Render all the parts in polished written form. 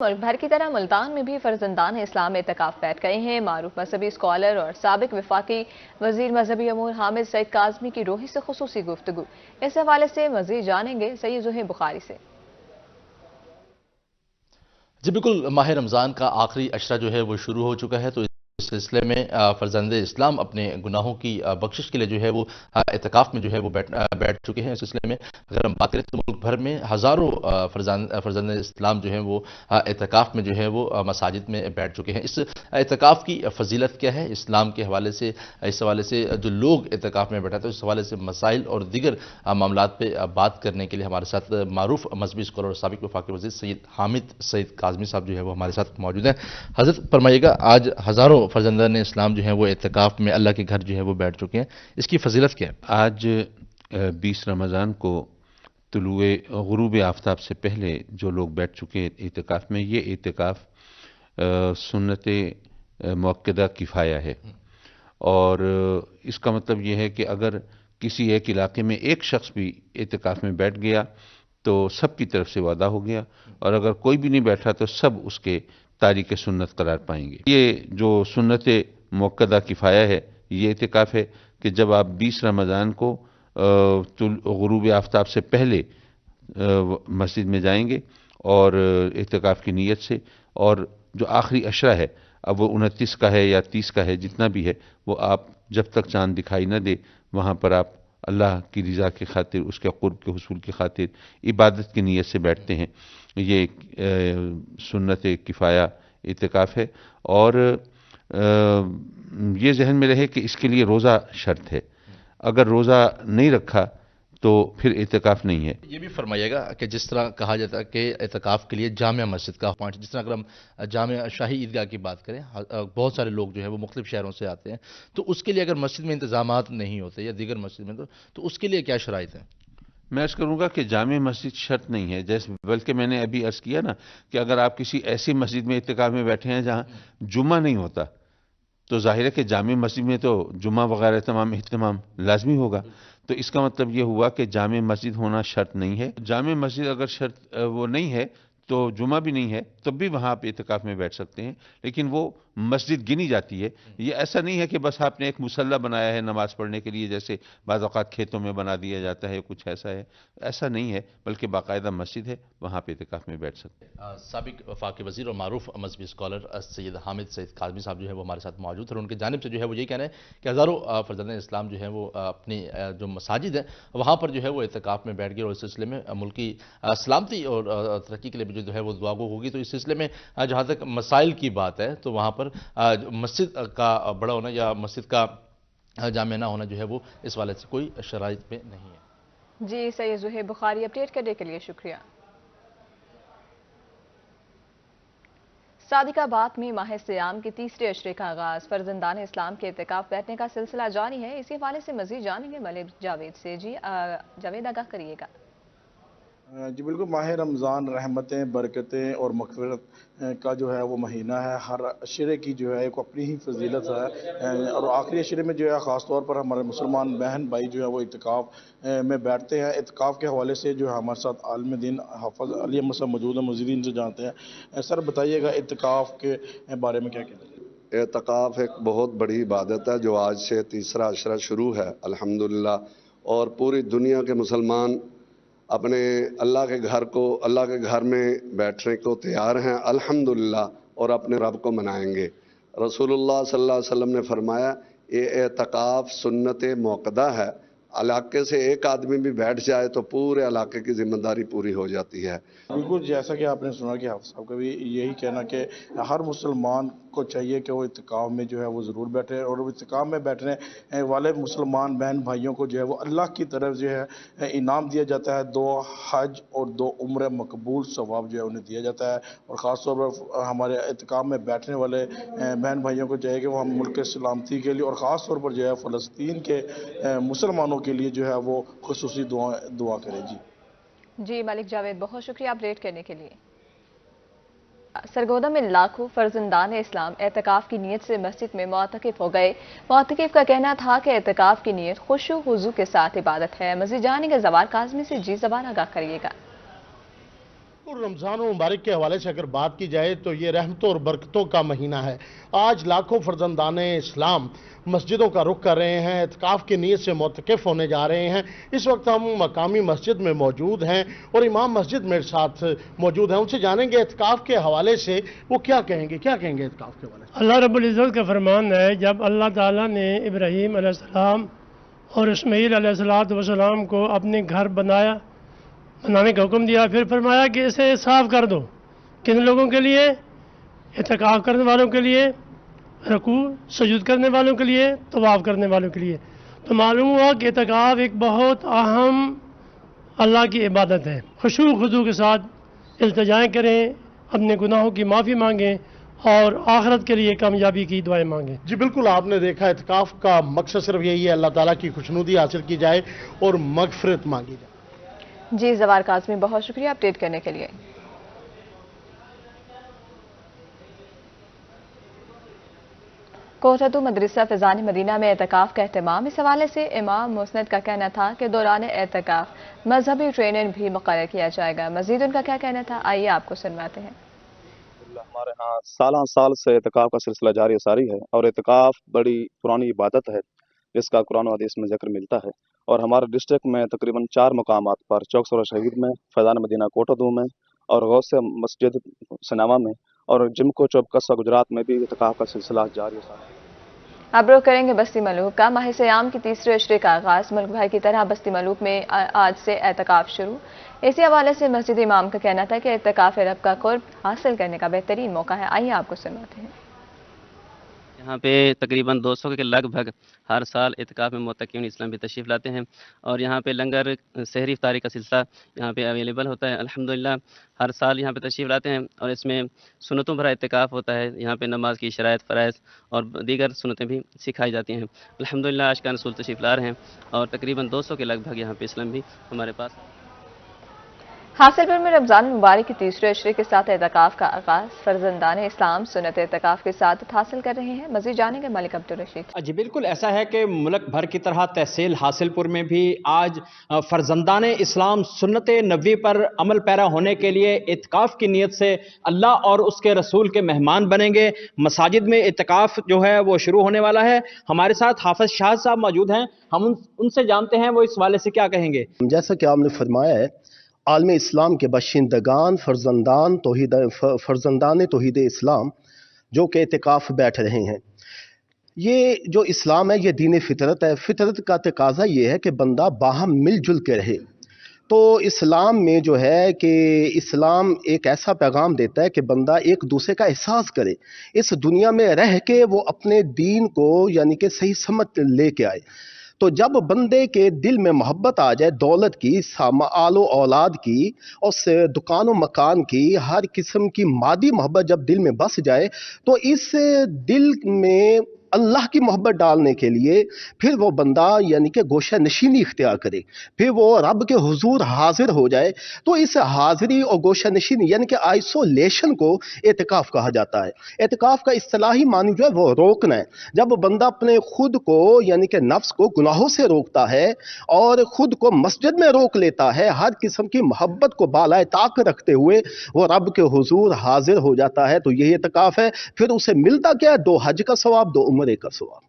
ملک بھر کی طرح ملتان میں بھی فرزندان اسلام اعتکاف بیٹھ گئے ہیں۔ معروف مذہبی اسکالر اور سابق وفاقی وزیر مذہبی امور حامد سعید کاظمی کی روحی سے خصوصی گفتگو، اس حوالے سے مزید جانیں گے سید زہیر بخاری سے۔ جی بالکل، ماہ رمضان کا آخری عشرہ جو ہے وہ شروع ہو چکا ہے، تو اس سلسلے میں فرزند اسلام اپنے گناہوں کی بخشش کے لیے جو ہے وہ اعتکاف میں جو ہے وہ بیٹھ چکے ہیں۔ اس سلسلے میں اگر ہم بات کریں تو ملک بھر میں ہزاروں فرزند اسلام جو ہیں وہ اعتکاف میں جو ہے وہ مساجد میں بیٹھ چکے ہیں۔ اس اعتکاف کی فضیلت کیا ہے اسلام کے حوالے سے، اس حوالے سے جو لوگ اعتکاف میں بیٹھا تھے اس حوالے سے مسائل اور دیگر معاملات پہ بات کرنے کے لیے ہمارے ساتھ معروف مذہبی اسکالر اور سابق وفاقی وزیر سید حامد سعید کاظمی صاحب جو ہے وہ ہمارے ساتھ موجود ہیں۔ حضرت فرمائیے گا، آج ہزاروں فرزندان اسلام جو ہیں وہ اعتکاف میں اللہ کے گھر جو ہے وہ بیٹھ چکے ہیں، اس کی فضیلت کیا ہے؟ آج 20 رمضان کو طلوع غروب آفتاب سے پہلے جو لوگ بیٹھ چکے ہیں اعتکاف میں، یہ اعتکاف سنت مؤکدہ کفایہ ہے، اور اس کا مطلب یہ ہے کہ اگر کسی ایک علاقے میں ایک شخص بھی اعتکاف میں بیٹھ گیا تو سب کی طرف سے وعدہ ہو گیا، اور اگر کوئی بھی نہیں بیٹھا تو سب اس کے تارک سنت قرار پائیں گے۔ یہ جو سنت مؤکدہ کفایہ ہے، یہ اعتکاف ہے کہ جب آپ 20 رمضان کو غروب آفتاب سے پہلے مسجد میں جائیں گے اور اعتکاف کی نیت سے، اور جو آخری عشرہ ہے، اب وہ 29 کا ہے یا 30 کا ہے، جتنا بھی ہے، وہ آپ جب تک چاند دکھائی نہ دے وہاں پر آپ اللہ کی رضا کی خاطر، اس کے قرب کے حصول کی خاطر عبادت کی نیت سے بیٹھتے ہیں۔ یہ سنت کفایہ اعتکاف ہے، اور یہ ذہن میں رہے کہ اس کے لیے روزہ شرط ہے، اگر روزہ نہیں رکھا تو پھر اعتکاف نہیں ہے۔ یہ بھی فرمائیے گا کہ جس طرح کہا جاتا ہے کہ اعتکاف کے لیے جامع مسجد کا پوائنٹ، جس طرح اگر ہم جامع شاہی عیدگاہ کی بات کریں، بہت سارے لوگ جو ہے وہ مختلف شہروں سے آتے ہیں، تو اس کے لیے اگر مسجد میں انتظامات نہیں ہوتے یا دیگر مسجد میں تو اس کے لیے کیا شرائط ہیں؟ میں عرض کروں گا کہ جامع مسجد شرط نہیں ہے، جیسے بلکہ میں نے ابھی عرض کیا نا کہ اگر آپ کسی ایسی مسجد میں اعتکاف میں بیٹھے ہیں جہاں جمعہ نہیں ہوتا، تو ظاہر ہے کہ جامع مسجد میں تو جمعہ وغیرہ تمام اہتمام لازمی ہوگا، تو اس کا مطلب یہ ہوا کہ جامع مسجد ہونا شرط نہیں ہے۔ جامع مسجد اگر شرط وہ نہیں ہے تو جمعہ بھی نہیں ہے تب بھی وہاں آپ اعتکاف میں بیٹھ سکتے ہیں، لیکن وہ مسجد گنی جاتی ہے۔ یہ ایسا نہیں ہے کہ بس آپ نے ایک مصلی بنایا ہے نماز پڑھنے کے لیے، جیسے بعض اوقات کھیتوں میں بنا دیا جاتا ہے، کچھ ایسا ہے، ایسا نہیں ہے، بلکہ باقاعدہ مسجد ہے، وہاں پہ اعتکاف میں بیٹھ سکتے ہیں۔ سابق وفاقی وزیر اور معروف مذہبی اسکالر سید حامد سعید کاظمی صاحب جو ہے وہ ہمارے ساتھ موجود ہیں، اور ان کی جانب سے جو ہے وہ یہی کہنا ہے کہ ہزاروں فرزندان اسلام جو ہیں وہ اپنی جو مساجد ہیں وہاں پر جو ہے وہ اعتکاف میں بیٹھ گئے، اور اس سلسلے میں ملکی سلامتی اور ترقی کے لیے بھی جو ہے وہ دعا گو ہوگی۔ تو اس سلسلے میں جہاں تک مسائل کی بات ہے تو وہاں پر مسجد کا بڑا ہونا یا مسجد کا جامع نہ ہونا جو ہے وہ اس والے سے کوئی شرائط میں نہیں ہے۔ جی سید زہیر بخاری، اپڈیٹ کرنے کے لیے شکریہ۔ صادق آباد میں ماہ سیام کے تیسرے عشرے کا آغاز، فرزندان اسلام کے اعتکاف بیٹھنے کا سلسلہ جاری ہے، اسی حوالے سے مزید جانیں گے ملک جاوید سے۔ جی جاوید، آگاہ کریے گا۔ جی بالکل، ماہ رمضان رحمتیں، برکتیں اور مغفرت کا جو ہے وہ مہینہ ہے۔ ہر عشرے کی جو ہے ایک اپنی ہی فضیلت ہے، اور آخری عشرے میں جو ہے خاص طور پر ہمارے مسلمان بہن بھائی جو ہے وہ اعتکاف میں بیٹھتے ہیں۔ اعتکاف کے حوالے سے جو ہے ہمارے ساتھ عالم دین حافظ علی احمد صاحب موجود ہیں، مزید ان سے جانتے ہیں۔ سر بتائیے گا اعتکاف کے بارے میں کیا کہتے ہیں؟ اعتکاف ایک بہت بڑی عبادت ہے جو آج سے تیسرا عشرہ شروع ہے الحمدللہ، اور پوری دنیا کے مسلمان اپنے اللہ کے گھر کو، اللہ کے گھر میں بیٹھنے کو تیار ہیں الحمدللہ، اور اپنے رب کو منائیں گے۔ رسول اللہ صلی اللہ علیہ وسلم نے فرمایا یہ اعتکاف سنت موقدہ ہے، علاقے سے ایک آدمی بھی بیٹھ جائے تو پورے علاقے کی ذمہ داری پوری ہو جاتی ہے۔ بالکل، جیسا کہ آپ نے سنا کہ حافظ صاحب کا بھی یہی کہنا کہ ہر مسلمان کو چاہیے کہ وہ اعتکاف میں جو ہے وہ ضرور بیٹھے، اور اعتکاف میں بیٹھنے والے مسلمان بہن بھائیوں کو جو ہے وہ اللہ کی طرف جو ہے انعام دیا جاتا ہے، 2 حج اور 2 عمرہ مقبول ثواب جو ہے انہیں دیا جاتا ہے۔ اور خاص طور پر ہمارے اعتکاف میں بیٹھنے والے بہن بھائیوں کو چاہیے کہ وہ ہم ملک سلامتی کے لیے اور خاص طور پر جو ہے فلسطین کے مسلمانوں کے لیے جو ہے وہ خصوصی دعا کرے۔ جی ملک جاوید، بہت شکریہ اپڈیٹ کرنے کے لیے۔ سرگودا میں لاکھوں فرزندان اسلام اعتکاف کی نیت سے مسجد میں معتکف ہو گئے۔ معتکف کا کہنا تھا کہ اعتکاف کی نیت خشوع و خضوع کے ساتھ عبادت ہے۔ مزید جانیں گے زوار کاظمی سے۔ جی زوار، آگاہ کریے گا۔ बिल्कुल रमज़ान मुबारक के हवाले से अगर बात की जाए तो ये रहमतों और बरकतों का महीना है। आज लाखों फर्जंदाने इस्लाम मस्जिदों का रुख कर रहे हैं, इत्काफ की नीयत से मोतकिफ होने जा रहे हैं। इस वक्त हम मकामी मस्जिद में मौजूद हैं और इमाम मस्जिद मेरे साथ मौजूद हैं। उनसे जानेंगे इत्काफ के हवाले से वो क्या कहेंगे इत्काफ के हवाले से। अल्लाह रब्बुल इज़्ज़त का फरमान है, जब अल्लाह ताला ने इब्राहीम अलैहिस्सलाम और इस्माईल अलैहिस्सलाम को अपने घर बनाने का हुक्म दिया, फिर फरमाया कि इसे साफ कर दो। किन लोगों के लिए? इत्काफ करने वालों के लिए, रुकू सजूद करने वालों के लिए, तवाफ करने वालों के लिए। तो मालूम हुआ कि इत्काफ एक बहुत अहम अल्लाह की इबादत है। खुशू खुजू के साथ इल्तिजाएं करें, अपने गुनाहों की माफ़ी मांगें और आखिरत के लिए कामयाबी की दुआएं मांगें। जी बिल्कुल, आपने देखा इत्काफ का मकसद सिर्फ यही है, अल्लाह ताला की खुशनुदी हासिल की जाए और मगफिरत मांगी जाए। जी ज़वार काज़मी, बहुत शुक्रिया अपडेट करने के लिए। कोटदू मदरसा फैज़ान मदीना में एतकाफ़ का एहतमाम। इस हवाले से इमाम मुस्नद का कहना था कि दौरान एतकाफ़ मजहबी ट्रेनर भी मुक़र्रर किया जाएगा। मज़ीद उनका क्या कहना था, आइए आपको सुनवाते हैं। हमारे यहाँ साल से एतकाफ़ का सिलसिला जारी सारी है और एतकाफ़ बड़ी पुरानी इबादत है जिसका कुरान और हदीस में जिक्र मिलता है। और हमारे डिस्ट्रिक्ट में तकरीबन 4 मकामात पर चौक शहीद में, फैज़ान मदीना कोटदू में और गौसे मस्जिद सनामा में और जिमको चौक कस्बा गुजरात में भी एतकाफ़ का सिलसिला जारी है। अब रुख करेंगे बस्ती मलूक का। माह सियाम की तीसरे अशरे का आगाज़ मुल्क भर की तरह बस्ती मलूक में आज से एतकाफ़ शुरू। इसी हवाले से मस्जिद इमाम का कहना था कि एतकाफ़ रब का कुर्ब हासिल करने का बेहतरीन मौका है। आइए आपको सुनाते हैं। यहाँ पे तकरीबन 200 के लगभग हर साल इत्काफ में मुत्तकीन इस्लाम भी तशरीफ़ लाते हैं और यहाँ पे लंगर सहरी इफ्तारी का सिलसिला यहाँ पे अवेलेबल होता है। अल्हम्दुलिल्लाह हर साल यहाँ पे तशरीफ़ लाते हैं और इसमें सुन्नतों भरा इत्काफ होता है। यहाँ पे नमाज की शराइत फ़राइज़ और दीगर सुन्नतें भी सिखाई जाती हैं। अल्हम्दुलिल्लाह आशिकान रसूल तशरीफ़ ला रहे हैं और तकरीबन 200 के लगभग यहाँ पे इस्लाम भी हमारे पास। हासिलपुर में रमज़ान मुबारक के तीसरे अशरे के साथ एतकाफ़ का आगाज़। फर्जंदान इस्लाम सुन्नत एतकाफ़ के साथ हासिल कर रहे हैं। मज़ीद जानेंगे मलिक अब्दुल रशीद। जी बिल्कुल ऐसा है कि मुल्क भर की तरह तहसील हासिलपुर में भी आज फर्जंदान इस्लाम सुन्नत नबी पर अमल पैरा होने के लिए इत्काफ़ की नीयत से अल्लाह और उसके रसूल के मेहमान बनेंगे। मसाजिद में इत्काफ़ जो है वो शुरू होने वाला है। हमारे साथ हाफिज शाह साहब मौजूद हैं, हम उनसे जानते हैं वो इस वाले से क्या कहेंगे। जैसा कि आपने फरमाया है, आलम इस्लाम के बशिंदगान फर्जंदान तौहीद इस्लाम जो कि एतिकाफ़ बैठ रहे हैं। ये जो इस्लाम है ये दीन फितरत है। फितरत का तकाजा ये है कि बंदा बाहम मिलजुल के रहे। तो इस्लाम में जो है कि इस्लाम एक ऐसा पैगाम देता है कि बंदा एक दूसरे का एहसास करे, इस दुनिया में रह के वो अपने दीन को यानी कि सही समझ लेके आए। तो जब बंदे के दिल में मोहब्बत आ जाए दौलत की, आलो औलाद की और दुकान मकान की, हर किस्म की मादी मोहब्बत जब दिल में बस जाए तो इस दिल में अल्लाह की मोहब्बत डालने के लिए फिर वो बंदा यानी कि गोशा नशीनी इख्तियार करे, फिर वो रब के हुजूर हाजिर हो जाए। तो इस हाजिरी और गोशा नशीनी यानी कि आइसोलेशन को एतिकाफ़ कहा जाता है। एतिकाफ़ का इस्तिलाही मानी जो है वो रोकना है। जब बंदा अपने खुद को यानी कि नफ्स को गुनाहों से रोकता है और खुद को मस्जिद में रोक लेता है, हर किस्म की मोहब्बत को बालाए ताक रखते हुए वो रब के हुजूर हाजिर हो जाता है, तो यही एतिकाफ़ है। फिर उसे मिलता क्या है? 2 हज का सवाब, 2 उम्रे का सवाब।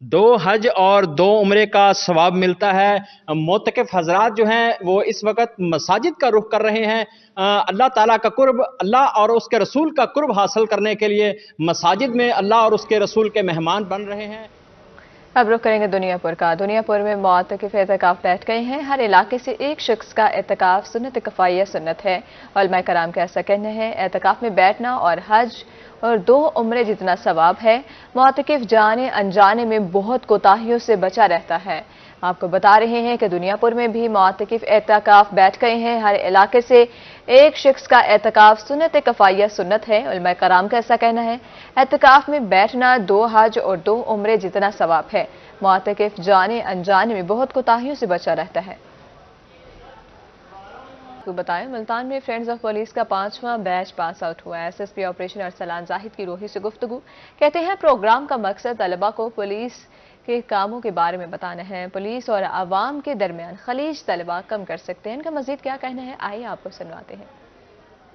2 हज और 2 उम्रे का सवाब मिलता है। मोतकिफ हजरात जो हैं वो इस वक्त मसाजिद का रुख कर रहे हैं। अल्लाह ताला का कुर्ब, अल्लाह और उसके रसूल का कुर्ब हासिल करने के लिए मसाजिद में अल्लाह और उसके रसूल के मेहमान बन रहे हैं। अब रुख करेंगे दुनियापुर का। दुनियापुर में मुअत्तकिफ एतकाफ़ बैठ गए हैं। हर इलाके से एक शख्स का एतकाफ़ सुन्नत कफ़ाइया सुन्नत है। उलमा कराम का ऐसा कहना है एतकाफ़ में बैठना और हज और 2 उम्रे जितना सवाब है। मुअत्तकिफ जाने अनजाने में बहुत कोताहियों से बचा रहता है। आपको बता रहे हैं कि दुनियापुर में भी मुअत्तकिफ एतकाफ़ बैठ गए हैं। हर इलाके से एक शख्स का एतकाफ़ सुन्नत कफ़ाइया सुन्नत है। उलमा कराम का ऐसा कहना है एतकाफ़ में बैठना 2 हज और 2 उम्रे जितना सवाब है। मुअत्तकिफ जाने अनजाने में बहुत कोताहियों से बचा रहता है। आपको बताएं मुल्तान में फ्रेंड्स ऑफ पुलिस का 5वां बैच पास आउट हुआ है। एसएसपी ऑपरेशन अरसलान जाहिद की रोही से गुफ्तगू। कहते हैं प्रोग्राम का मकसद तलबा को पुलिस के कामों के बारे में बताना है। पुलिस और आवाम के दरमियान खलीज तलबा कम कर सकते हैं। इनका मजीद क्या कहना है, आइए आपको सुनवाते हैं।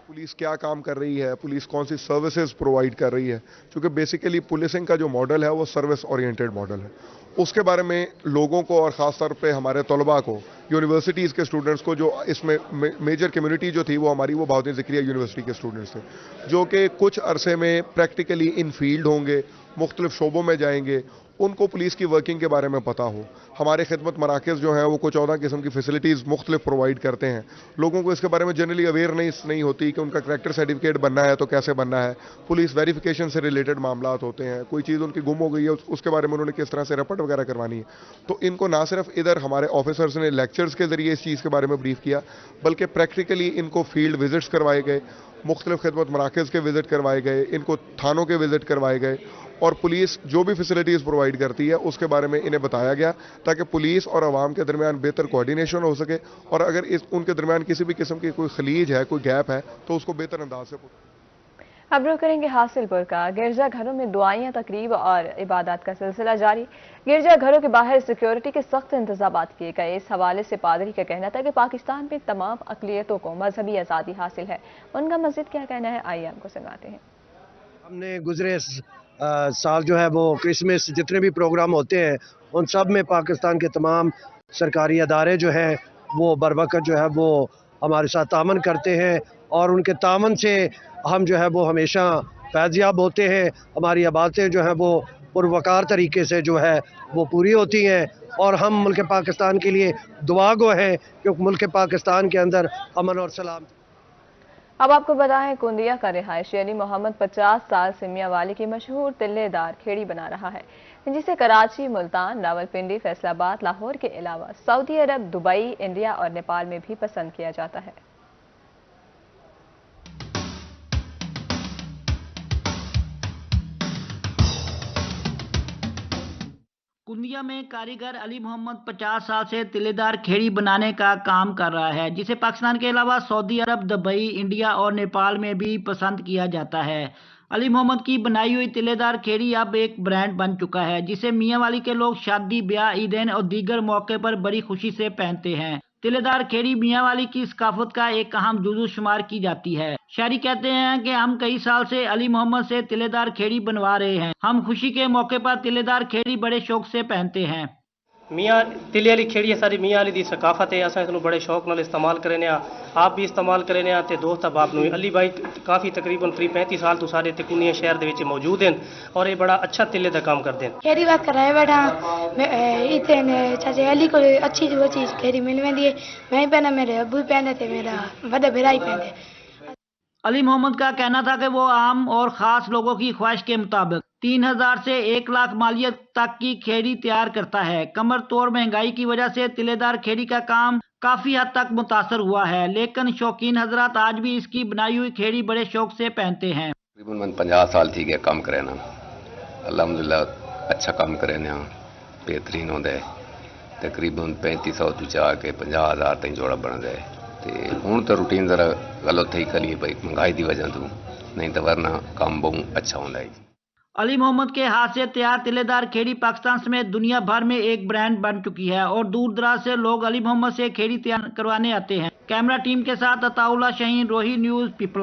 पुलिस क्या काम कर रही है, पुलिस कौन सी सर्विसेज प्रोवाइड कर रही है, क्योंकि बेसिकली पुलिसिंग का जो मॉडल है वो सर्विस ओरिएंटेड मॉडल है। उसके बारे में लोगों को और ख़ास तौर पे हमारे तलबा को, यूनिवर्सिटीज़ के स्टूडेंट्स को, जो इसमें मेजर कम्युनिटी जो थी वो हमारी वो बहाउद्दीन ज़िक्रिया यूनिवर्सिटी के स्टूडेंट्स थे, जो कि कुछ अरसे में प्रैक्टिकली इन फील्ड होंगे, मुख्तलिफ शोबों में जाएंगे, उनको पुलिस की वर्किंग के बारे में पता हो। हमारे खिदमत मराकज़ जो हैं वो कुछ 14 किस्म की फैसिलिटीज़ मुख्तलिफ प्रोवाइड करते हैं। लोगों को इसके बारे में जनरली अवेयरनेस नहीं होती कि उनका करैक्टर सर्टिफिकेट बनना है तो कैसे बनना है, पुलिस वेरिफिकेशन से रिलेटेड मामलात होते हैं, कोई चीज़ उनकी गुम हो गई है उसके बारे में उन्होंने किस तरह से रिपोर्ट वगैरह करवानी है। तो इनको ना सिर्फ इधर हमारे ऑफिसर्स ने लेक्चर्स के ज़रिए इस चीज़ के बारे में ब्रीफ किया, बल्कि प्रैक्टिकली इनको फील्ड विजिट्स करवाए गए, मुख्तलिफ खिदमत मराकज़ के विज़िट करवाए गए, इनको थानों के विज़िट करवाए गए, और पुलिस जो भी फैसिलिटीज़ प्रोवाइड करती है उसके बारे में इन्हें बताया गया, ताकि पुलिस और आवाम के दरमियान बेहतर कोऑर्डिनेशन हो सके, और अगर उनके दरमियान किसी भी किस्म की कोई खलीज है, कोई गैप है, तो उसको बेहतर अंदाज से। अब रुख करेंगे हासिलपुर का। गिरजा घरों में दुआएं, तकरीब और इबादत का सिलसिला जारी। गिरजा घरों के बाहर सिक्योरिटी के सख्त इंतजाम किए गए। इस हवाले से पादरी का कहना था कि पाकिस्तान में तमाम अक़लियतों को मजहबी आज़ादी हासिल है। उनका मज़ीद क्या कहना है, आइए आपको सुनाते हैं। हमने गुजरे साल जो है वो क्रिसमस जितने भी प्रोग्राम होते हैं उन सब में पाकिस्तान के तमाम सरकारी अदारे जो हैं वो बर वक़्त जो है वो हमारे साथ तामन करते हैं, और उनके तामन से हम जो है वो हमेशा फैज़याब होते हैं। हमारी इबादतें जो हैं वो पुरवकार तरीके से जो है वो पूरी होती हैं, और हम मुल्क पाकिस्तान के लिए दुआ गो हैं, क्योंकि मुल्क पाकिस्तान के अंदर अमन और सलाम। अब आपको बताएं, कुंदिया का रिहायशी अली मोहम्मद 50 साल से मियांवाली की मशहूर तिल्लेदार खेड़ी बना रहा है, जिसे कराची, मुल्तान, रावलपिंडी, फैसलाबाद, लाहौर के अलावा सऊदी अरब, दुबई, इंडिया और नेपाल में भी पसंद किया जाता है। कुंदिया में कारीगर अली मोहम्मद 50 साल से तिल्लेदार खेड़ी बनाने का काम कर रहा है, जिसे पाकिस्तान के अलावा सऊदी अरब, दुबई, इंडिया और नेपाल में भी पसंद किया जाता है। अली मोहम्मद की बनाई हुई तिल्लेदार खेड़ी अब एक ब्रांड बन चुका है, जिसे मियांवाली के लोग शादी, ब्याह, ईदैन और दीगर मौके पर बड़ी खुशी से पहनते हैं। तिल्लेदार खेड़ी मियांवाली की सकाफत का एक अहम जुज़ू शुमार की जाती है। शायरी कहते हैं कि हम कई साल से अली मोहम्मद से तिल्लेदार खेड़ी बनवा रहे हैं। हम खुशी के मौके पर तिल्लेदार खेड़ी बड़े शौक से पहनते हैं। मियाँ तिल्ले वाली खेड़ी है सारी मियाँ वाली दी सकाफत है, असा इसनूं बड़े शौक नाल इस्तेमाल करने आप भी इस्तेमाल करने ते दोस्त आप नूं। अली भाई काफ़ी तकरीबन 35 साल तो सारे ते कुनिया शहर दे विच मौजूद हैं और ये बड़ा अच्छा तिल्ले दा काम करते हैं। खेड़ी बात कराए बैठा इतने चाचे अली को अच्छी जो चीज़ खेड़ी मिल वेंदी है। मैं पहना, मेरे अबू पहने थे, मेरा बड़ा भाई पहने। अली मोहम्मद का कहना था कि वो आम और ख़ास लोगों की ख्वाहिश के मुताबिक 3000 से 1 लाख मालियत तक की खेड़ी तैयार करता है। कमर तोड़ महंगाई की वजह से तिल्लेदार खेड़ी का काम काफ़ी हद तक मुतासर हुआ है, लेकिन शौकीन हजरात आज भी इसकी बनाई हुई खेड़ी बड़े शौक से पहनते हैं। तकरीबन 50 साल थी गए काम करे ना, अल्हम्दुलिल्लाह अच्छा काम करे ना, बेहतरीन होंगे। तकरीबन 3500 तो जाके 50,000 तक जोड़ा बन गए। हूँ तो रूटीन जरा गलत थी करिए भाई महंगाई की वजह तो, नहीं तो वरना काम बहुत अच्छा होता है। अली मोहम्मद के हाथ से तैयार तिल्लेदार खेड़ी पाकिस्तान समेत दुनिया भर में एक ब्रांड बन चुकी है और दूर दराज से लोग अली मोहम्मद से खेड़ी तैयार करवाने आते हैं। कैमरा टीम के साथ अताउल्लाह शाहीन, रोही न्यूज़, पिपला।